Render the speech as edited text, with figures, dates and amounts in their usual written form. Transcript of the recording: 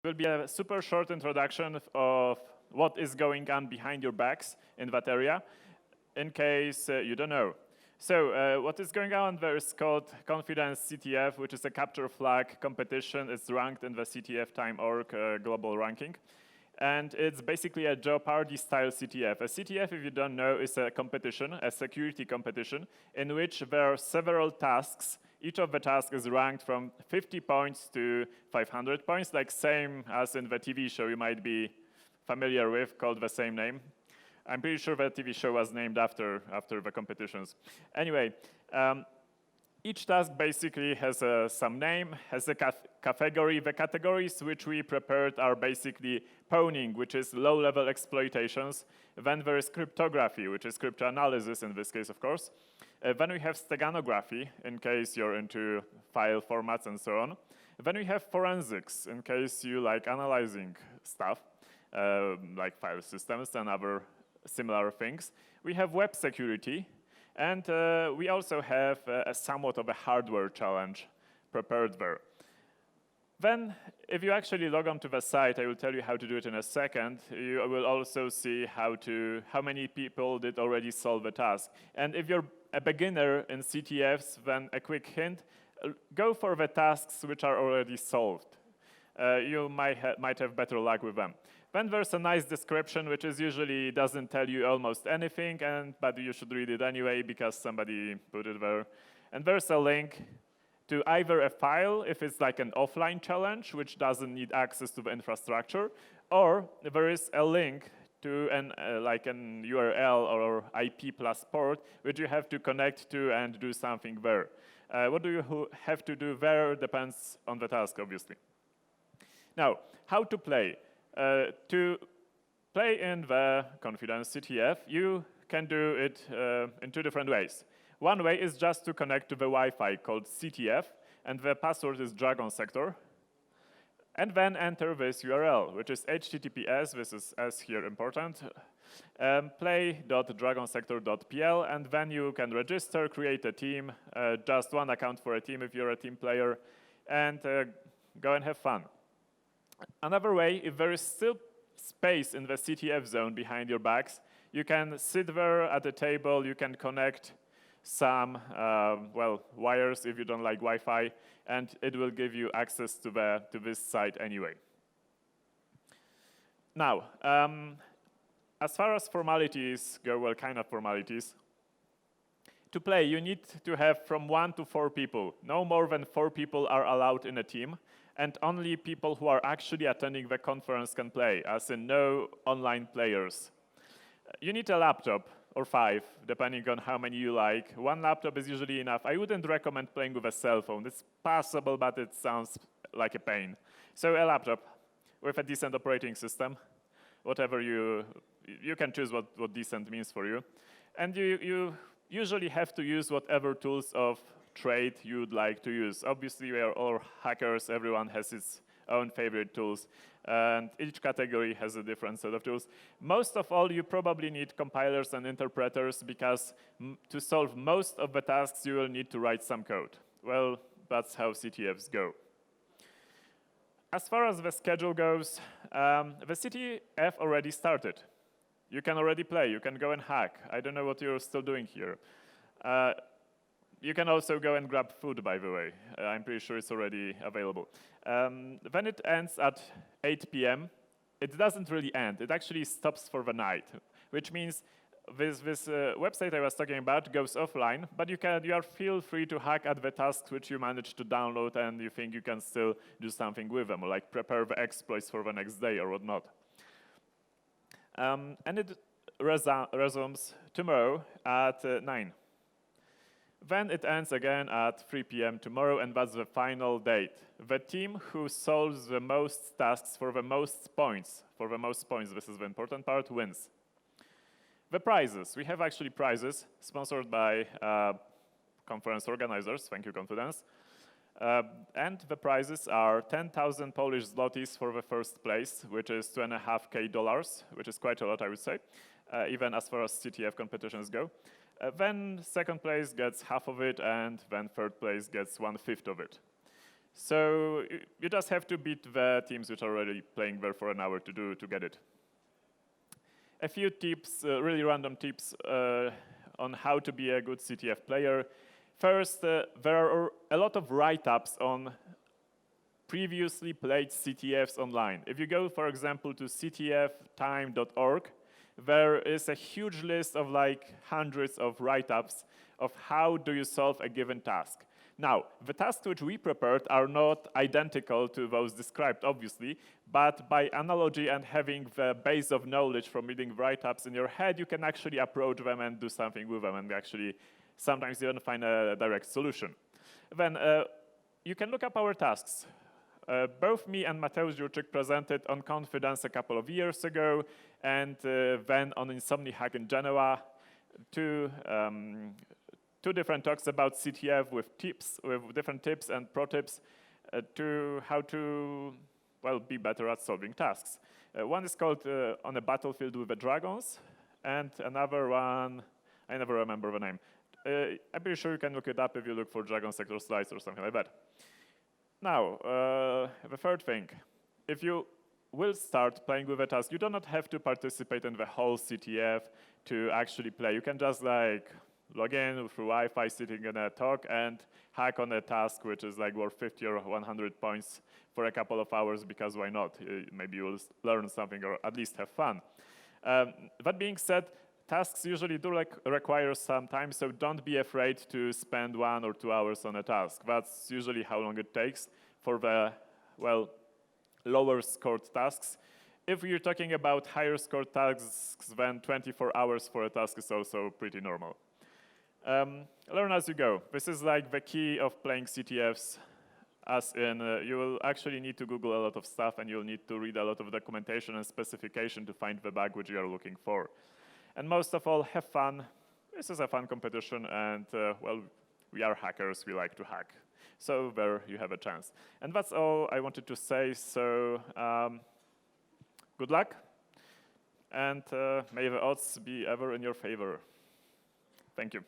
will be a super short introduction of what is going on behind your backs in that area, in case you don't know. So what is going on there is called Confidence CTF, which is a capture flag competition. It's ranked in the CTF Time.org global ranking. And it's basically a Jeopardy-style CTF. A CTF, if you don't know, is a competition, a security competition, in which there are several tasks. Each of the tasks is ranked from 50 points to 500 points, like same as in the TV show you might be familiar with, called the same name. I'm pretty sure the TV show was named after the competitions. Anyway, each task basically has some name, has a category. The categories which we prepared are basically pwning, which is low-level exploitations. Then there is cryptography, which is cryptanalysis in this case, of course. Then we have steganography, in case you're into file formats and so on. Then we have forensics, in case you like analyzing stuff, like file systems and other similar things. We have web security. And we also have somewhat of a hardware challenge prepared there. Then, if you actually log on to the site, I will tell you how to do it in a second. You will also see how many people did already solve the task. And if you're a beginner in CTFs, then a quick hint, go for the tasks which are already solved. You might have better luck with them. Then there's a nice description, which is usually doesn't tell you almost anything, but you should read it anyway because somebody put it there. And there's a link to either a file, if it's like an offline challenge, which doesn't need access to the infrastructure, or there is a link to like an URL or IP plus port, which you have to connect to and do something there. What do you have to do there depends on the task, obviously. Now, how to play? To play in the Confidence CTF, you can do it in two different ways. One way is just to connect to the Wi-Fi called CTF, and the password is Dragon Sector. And then enter this URL, which is https, this is S here important, play.dragonsector.pl, and then you can register, create a team, just one account for a team if you're a team player, and go and have fun. Another way, if there is still space in the CTF zone behind your backs, you can sit there at a table, you can connect some, wires if you don't like Wi-Fi, and it will give you access to this site anyway. Now, as far as formalities go, well, kind of formalities, to play, you need to have from 1 to 4 people. No more than 4 people are allowed in a team, and only people who are actually attending the conference can play, as in no online players. You need a laptop, or 5, depending on how many you like. 1 laptop is usually enough. I wouldn't recommend playing with a cell phone. It's possible, but it sounds like a pain. So a laptop with a decent operating system, whatever you can choose what decent means for you. And you usually have to use whatever tools of trade you'd like to use. Obviously, we are all hackers. Everyone has his own favorite tools. And each category has a different set of tools. Most of all, you probably need compilers and interpreters because to solve most of the tasks, you will need to write some code. Well, that's how CTFs go. As far as the schedule goes, the CTF already started. You can already play. You can go and hack. I don't know what you're still doing here. You can also go and grab food, by the way. I'm pretty sure it's already available. When it ends at 8 p.m., it doesn't really end. It actually stops for the night, which means this website I was talking about goes offline, but you feel free to hack at the tasks which you managed to download and you think you can still do something with them, like prepare the exploits for the next day or whatnot. And it resumes tomorrow at 9. Then it ends again at 3 p.m. tomorrow, and that's the final date. The team who solves the most tasks for the most points, this is the important part, wins. The prizes. We have actually prizes sponsored by conference organizers. Thank you, Confidence. And the prizes are 10,000 Polish zlotys for the first place, which is $2,500, which is quite a lot, I would say, even as far as CTF competitions go. Then second place gets half of it, and then third place gets 1/5 of it. So you just have to beat the teams which are already playing there for an hour to get it. A few tips, really random tips on how to be a good CTF player. First, there are a lot of write-ups on previously played CTFs online. If you go, for example, to ctftime.org, there is a huge list of like hundreds of write-ups of how do you solve a given task. Now, the tasks which we prepared are not identical to those described, obviously, but by analogy and having the base of knowledge from reading write-ups in your head, you can actually approach them and do something with them, and actually sometimes even find a direct solution. Then you can look up our tasks. Both me and Mateusz Jurczyk presented on Confidence a couple of years ago, and then on Insomnihack in Genoa, two different talks about CTF with tips, with different tips and pro tips to how to, well, be better at solving tasks. One is called On a Battlefield with the Dragons, and another one, I never remember the name. I'm pretty sure you can look it up if you look for Dragon Sector Slice or something like that. Now, the third thing, if you will start playing with a task, you do not have to participate in the whole CTF to actually play. You can just like log in through Wi-Fi sitting in a talk and hack on a task which is like worth 50 or 100 points for a couple of hours, because why not? Maybe you will learn something or at least have fun. That being said, tasks usually do require some time, so don't be afraid to spend 1 or 2 hours on a task. That's usually how long it takes for the, well, lower scored tasks. If you're talking about higher scored tasks, then 24 hours for a task is also pretty normal. Learn as you go. This is like the key of playing CTFs, as in you will actually need to Google a lot of stuff, and you'll need to read a lot of documentation and specification to find the bug which you are looking for. And most of all, have fun. This is a fun competition, and well, we are hackers, we like to hack. So there you have a chance. And that's all I wanted to say, so good luck, and may the odds be ever in your favor. Thank you.